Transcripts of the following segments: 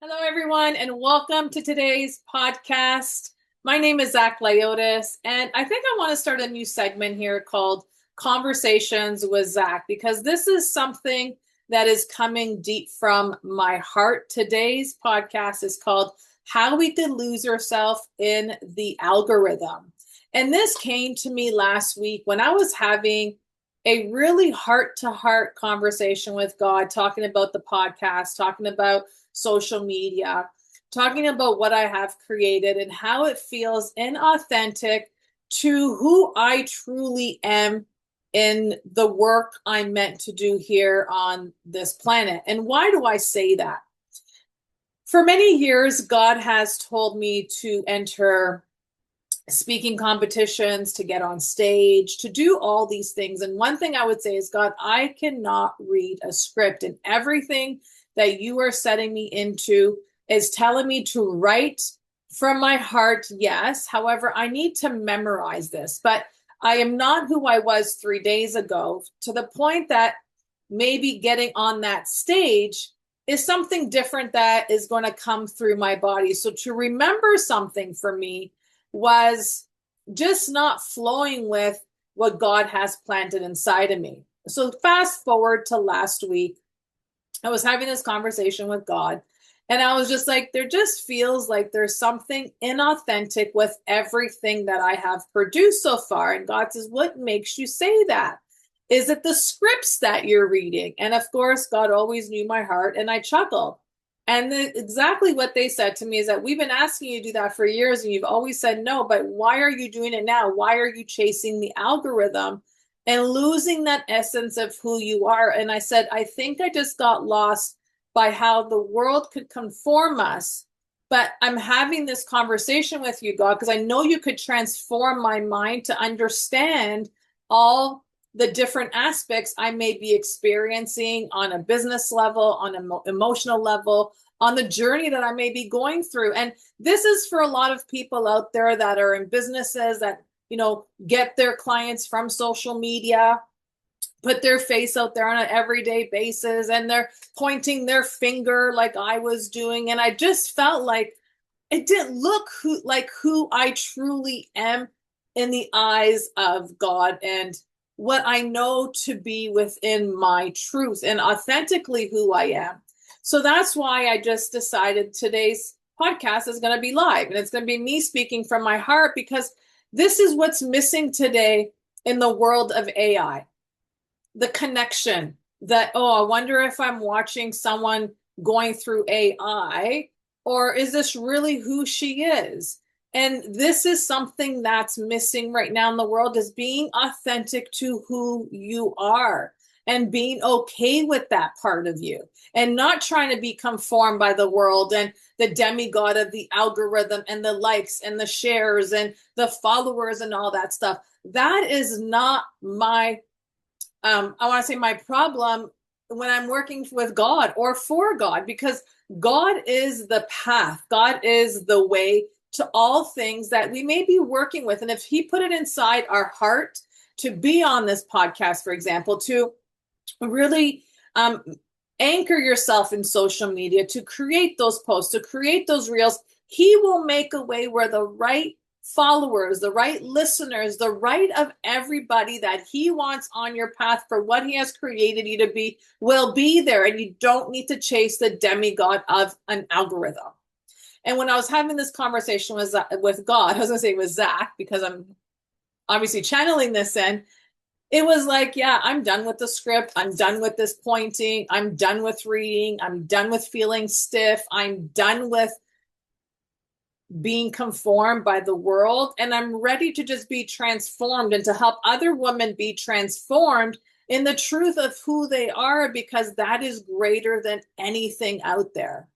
Hello, everyone, and welcome to today's podcast. My name is Zach Lyotis, and I think I want to start a new segment here called Conversations with Zach, because this is something that is coming deep from my heart. Today's podcast is called How We Could Lose Yourself in the Algorithm. And this came to me last week when I was having a really heart-to-heart conversation with God, talking about the podcast, talking about social media, talking about what I have created and how it feels inauthentic to who I truly am in the work I'm meant to do here on this planet. And why do I say that? For many years, God has told me to enter speaking competitions, to get on stage, to do all these things. And one thing I would say is, God, I cannot read a script, and everything that you are setting me into is telling me to write from my heart. Yes. However, I need to memorize this, but I am not who I was 3 days ago, to the point that maybe getting on that stage is something different that is going to come through my body. So to remember something for me was just not flowing with what God has planted inside of me. So fast forward to last week, I was having this conversation with God, and I was just like, there just feels like there's something inauthentic with everything that I have produced so far. And God says, what makes you say that? Is it the scripts that you're reading? And of course, God always knew my heart, and I chuckled. And exactly what they said to me is that we've been asking you to do that for years, and you've always said no, but why are you doing it now? Why are you chasing the algorithm and losing that essence of who you are? And I said, I think I just got lost by how the world could conform us. But I'm having this conversation with you, God, because I know you could transform my mind to understand all the different aspects I may be experiencing on a business level, on an emotional level, on the journey that I may be going through. And this is for a lot of people out there that are in businesses that, get their clients from social media, put their face out there on an everyday basis, and they're pointing their finger like I was doing. And I just felt like it didn't look like who I truly am in the eyes of God and what I know to be within my truth and authentically who I am. So that's why I just decided today's podcast is going to be live, and it's going to be me speaking from my heart, because this is what's missing today in the world of AI. The connection that, oh, I wonder if I'm watching someone going through AI, or is this really who she is? And this is something that's missing right now in the world, is being authentic to who you are and being okay with that part of you, and not trying to be conformed by the world and the demigod of the algorithm and the likes and the shares and the followers and all that stuff. That is not my I want to say my problem when I'm working with God or for God, because God is the path. God is the way to all things that we may be working with. And if He put it inside our heart to be on this podcast, for example, to really anchor yourself in social media, to create those posts, to create those reels, He will make a way where the right followers, the right listeners, the right of everybody that He wants on your path for what He has created you to be will be there. And you don't need to chase the demigod of an algorithm. And when I was having this conversation with God, I was going to say with Zach, because I'm obviously channeling this in, it was like, yeah, I'm done with the script. I'm done with this pointing. I'm done with reading. I'm done with feeling stiff. I'm done with being conformed by the world. And I'm ready to just be transformed and to help other women be transformed in the truth of who they are, because that is greater than anything out there.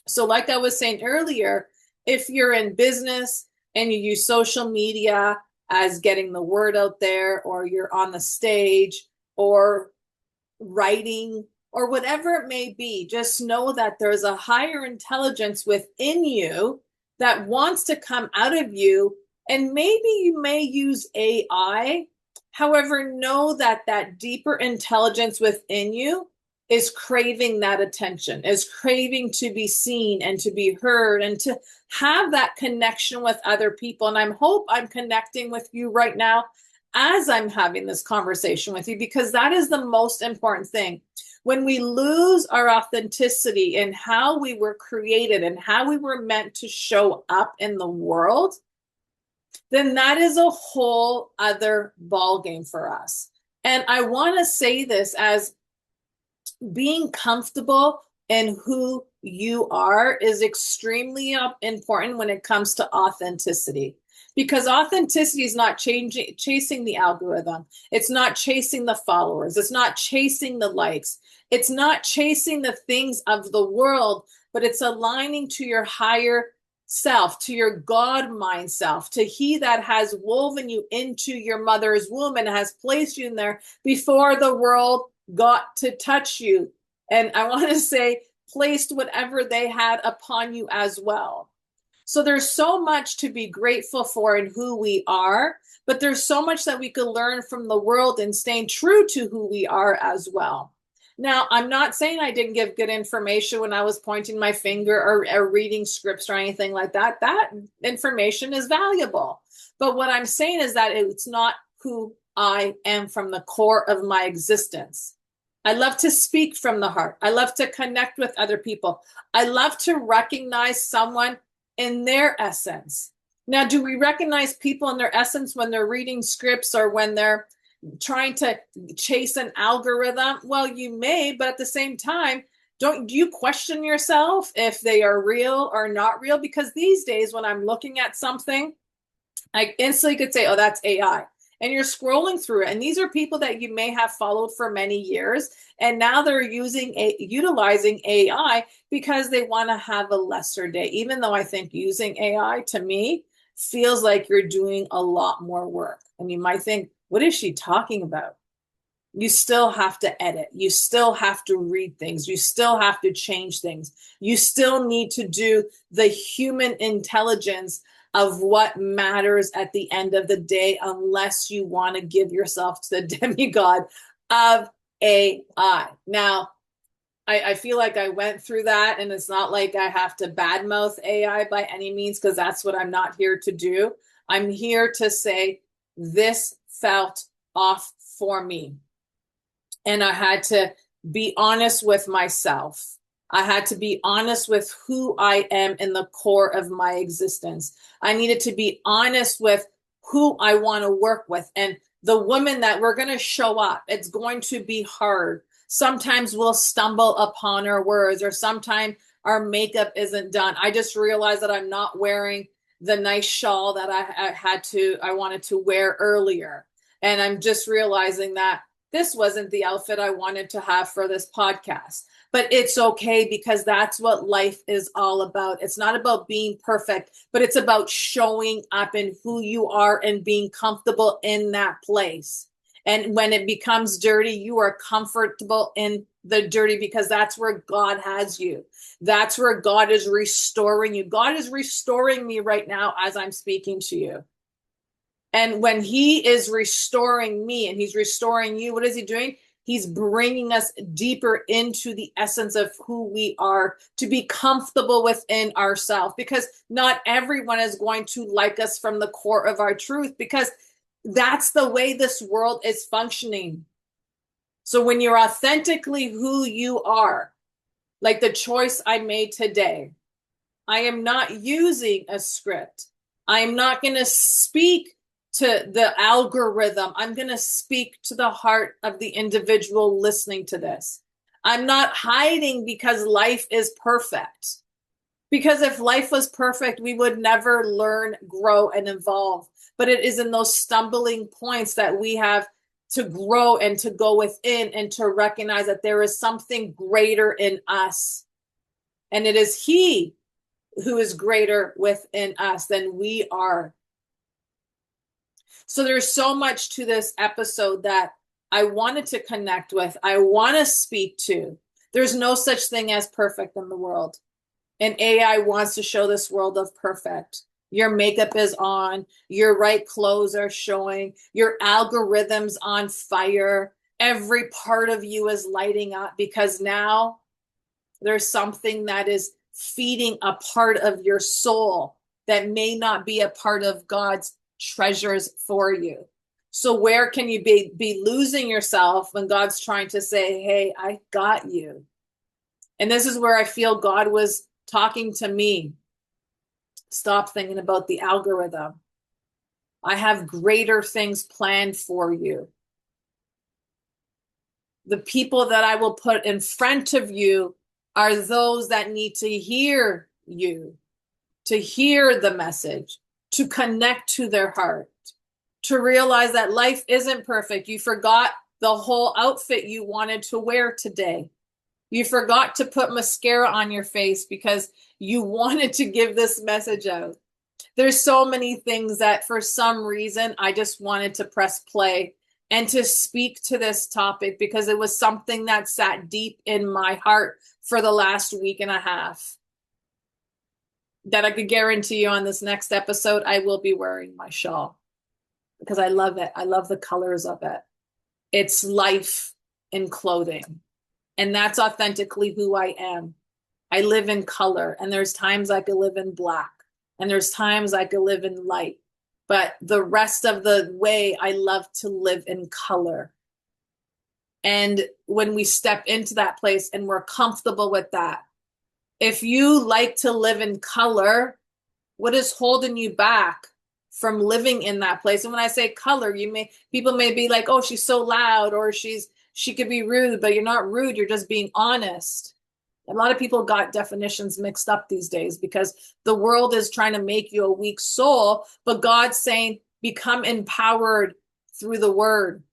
So like I was saying earlier, if you're in business and you use social media as getting the word out there, or you're on the stage or writing or whatever it may be, just know that there's a higher intelligence within you that wants to come out of you. And maybe you may use AI. However, know that that deeper intelligence within you is craving that attention, is craving to be seen and to be heard and to have that connection with other people. And I hope I'm connecting with you right now as I'm having this conversation with you, because that is the most important thing. When we lose our authenticity in how we were created and how we were meant to show up in the world, then that is a whole other ballgame for us. And I want to say this as being comfortable in who you are is extremely important when it comes to authenticity, because authenticity is not chasing the algorithm. It's not chasing the followers. It's not chasing the likes. It's not chasing the things of the world, but it's aligning to your higher self, to your God mind self, to He that has woven you into your mother's womb and has placed you in there before the world got to touch you. And I want to say, placed whatever they had upon you as well. So there's so much to be grateful for in who we are, but there's so much that we could learn from the world and staying true to who we are as well. Now, I'm not saying I didn't give good information when I was pointing my finger or reading scripts or anything like that. That information is valuable. But what I'm saying is that it's not who I am from the core of my existence. I love to speak from the heart. I love to connect with other people. I love to recognize someone in their essence. Now, do we recognize people in their essence when they're reading scripts or when they're trying to chase an algorithm? Well, you may, but at the same time, do you question yourself if they are real or not real? Because these days, when I'm looking at something, I instantly could say, oh, that's AI. And you're scrolling through it. And these are people that you may have followed for many years. And now they're utilizing AI because they want to have a lesser day. Even though I think using AI to me feels like you're doing a lot more work. And you might think, what is she talking about? You still have to edit. You still have to read things. You still have to change things. You still need to do the human intelligence of what matters at the end of the day, unless you want to give yourself to the demigod of AI. Now, I feel like I went through that, and it's not like I have to badmouth AI by any means, because that's what I'm not here to do. I'm here to say this felt off for me. And I had to be honest with myself. I had to be honest with who I am in the core of my existence. I needed to be honest with who I want to work with and the woman that we're going to show up. It's going to be hard. Sometimes we'll stumble upon our words, or sometimes our makeup isn't done. I just realized that I'm not wearing the nice shawl that I wanted to wear earlier. And I'm just realizing that this wasn't the outfit I wanted to have for this podcast. But it's okay, because that's what life is all about. It's not about being perfect, but it's about showing up in who you are and being comfortable in that place. And when it becomes dirty, you are comfortable in the dirty, because that's where God has you. That's where God is restoring you. God is restoring me right now as I'm speaking to you. And when He is restoring me and He's restoring you, what is He doing? He's bringing us deeper into the essence of who we are, to be comfortable within ourselves, because not everyone is going to like us from the core of our truth, because that's the way this world is functioning. So when you're authentically who you are, like the choice I made today, I am not using a script. I'm not going to speak to the algorithm. I'm going to speak to the heart of the individual listening to this. I'm not hiding because life is perfect. Because if life was perfect, we would never learn, grow, and evolve. But it is in those stumbling points that we have to grow and to go within and to recognize that there is something greater in us. And it is He who is greater within us than we are. So there's so much to this episode that I wanted to connect with. I want to speak to. There's no such thing as perfect in the world. And AI wants to show this world of perfect. Your makeup is on. Your right clothes are showing. Your algorithm's on fire. every part of you is lighting up because now there's something that is feeding a part of your soul that may not be a part of God's treasures for you. So where can you be losing yourself when God's trying to say, hey, I got you? And this is where I feel God was talking to me. Stop thinking about the algorithm. I have greater things planned for you. The people that I will put in front of you are those that need to hear you, to hear the message, to connect to their heart, to realize that life isn't perfect. You forgot the whole outfit you wanted to wear today. You forgot to put mascara on your face because you wanted to give this message out. There's so many things that for some reason I just wanted to press play and to speak to this topic because it was something that sat deep in my heart for the last week and a half. That I could guarantee you on this next episode, I will be wearing my shawl because I love it. I love the colors of it. It's life in clothing. And that's authentically who I am. I live in color, and there's times I could live in black, and there's times I could live in light. But the rest of the way, I love to live in color. And when we step into that place and we're comfortable with that, if you like to live in color, what is holding you back from living in that place? And when I say color, people may be like, oh, she's so loud, or she could be rude, but you're not rude. You're just being honest. A lot of people got definitions mixed up these days because the world is trying to make you a weak soul, but God's saying, become empowered through the word.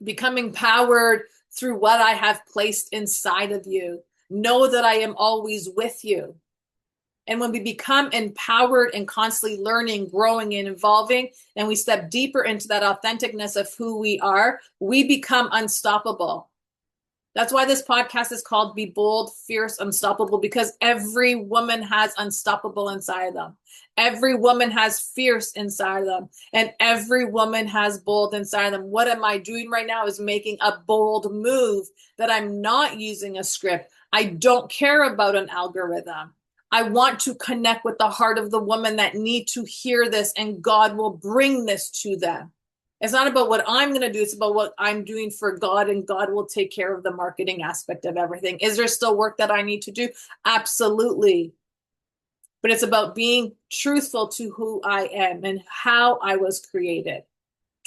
Become empowered through what I have placed inside of you. Know that I am always with you. And when we become empowered and constantly learning, growing, and evolving, and we step deeper into that authenticness of who we are, we become unstoppable. That's why this podcast is called Be Bold, Fierce, Unstoppable, because every woman has unstoppable inside of them. Every woman has fierce inside of them. And every woman has bold inside of them. What am I doing right now is making a bold move that I'm not using a script. I don't care about an algorithm. I want to connect with the heart of the woman that need to hear this, and God will bring this to them. It's not about what I'm going to do. It's about what I'm doing for God, and God will take care of the marketing aspect of everything. Is there still work that I need to do? Absolutely. But it's about being truthful to who I am and how I was created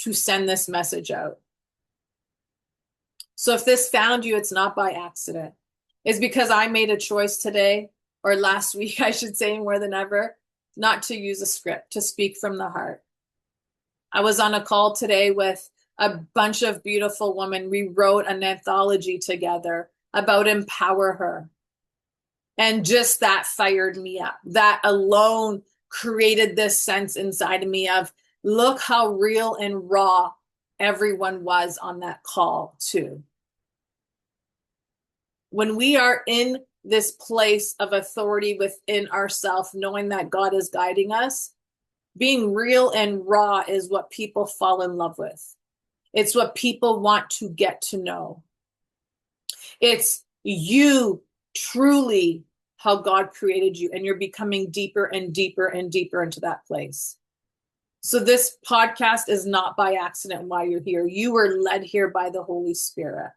to send this message out. So if this found you, it's not by accident. It's because I made a choice today, or last week, I should say, more than ever, not to use a script, to speak from the heart. I was on a call today with a bunch of beautiful women. We wrote an anthology together about Empower Her. And just that fired me up. That alone created this sense inside of me of, look how real and raw everyone was on that call too. When we are in this place of authority within ourselves, knowing that God is guiding us, being real and raw is what people fall in love with. It's what people want to get to know. It's you truly how God created you, and you're becoming deeper and deeper and deeper into that place. So this podcast is not by accident why you're here. You were led here by the Holy Spirit.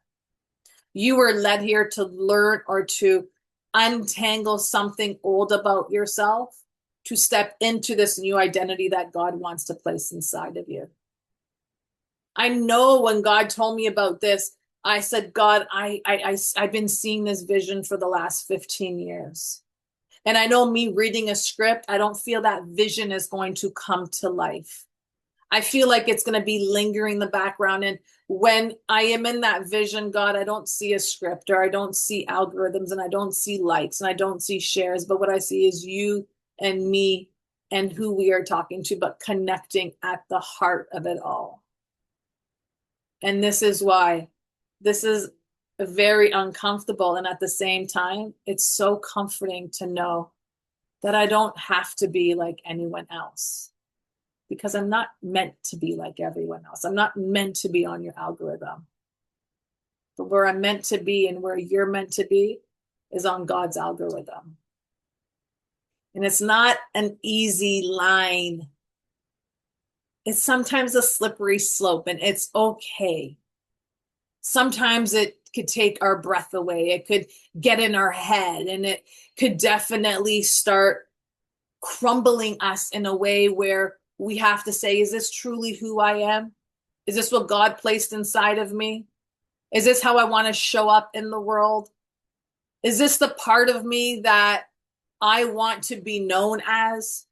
You were led here to learn or to untangle something old about yourself, to step into this new identity that God wants to place inside of you. I know when God told me about this, I said, God, I've been seeing this vision for the last 15 years. And I know me reading a script, I don't feel that vision is going to come to life. I feel like it's going to be lingering in the background. And when I am in that vision, God, I don't see a script, or I don't see algorithms, and I don't see likes, and I don't see shares. But what I see is you and me and who we are talking to, but connecting at the heart of it all. And this is why this is very uncomfortable. And at the same time, it's so comforting to know that I don't have to be like anyone else, because I'm not meant to be like everyone else. I'm not meant to be on your algorithm. But where I'm meant to be and where you're meant to be is on God's algorithm. And it's not an easy line. It's sometimes a slippery slope, and it's okay. Sometimes it could take our breath away. It could get in our head, and it could definitely start crumbling us in a way where we have to say, is this truly who I am? Is this what God placed inside of me? Is this how I want to show up in the world? Is this the part of me that I want to be known as?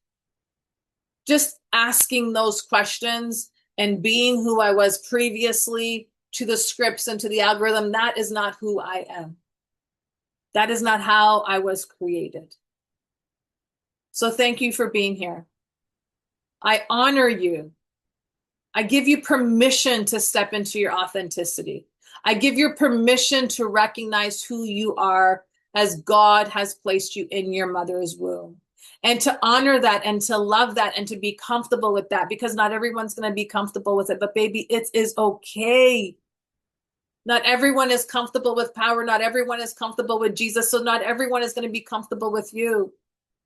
Just asking those questions and being who I was previously to the scripts and to the algorithm, that is not who I am. That is not how I was created. So thank you for being here. I honor you. I give you permission to step into your authenticity. I give you permission to recognize who you are as God has placed you in your mother's womb. And to honor that and to love that and to be comfortable with that, because not everyone's going to be comfortable with it. But baby, it is okay. Not everyone is comfortable with power. Not everyone is comfortable with Jesus. So not everyone is going to be comfortable with you.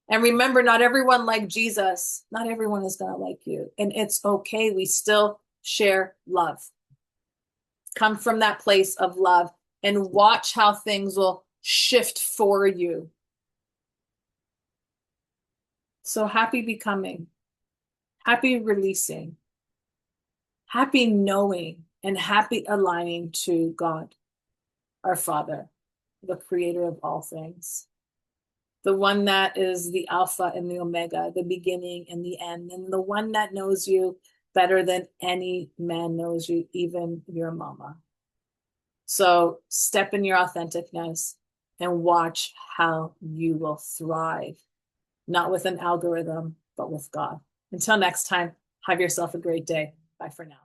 And remember, not everyone like Jesus. Not everyone is going to like you. And it's okay. We still share love. Come from that place of love and watch how things will shift for you. So happy becoming, happy releasing, happy knowing, and happy aligning to God, our Father, the creator of all things, the one that is the Alpha and the Omega, the beginning and the end, and the one that knows you better than any man knows you, even your mama. So step in your authenticness and watch how you will thrive, not with an algorithm, but with God. Until next time, have yourself a great day. Bye for now.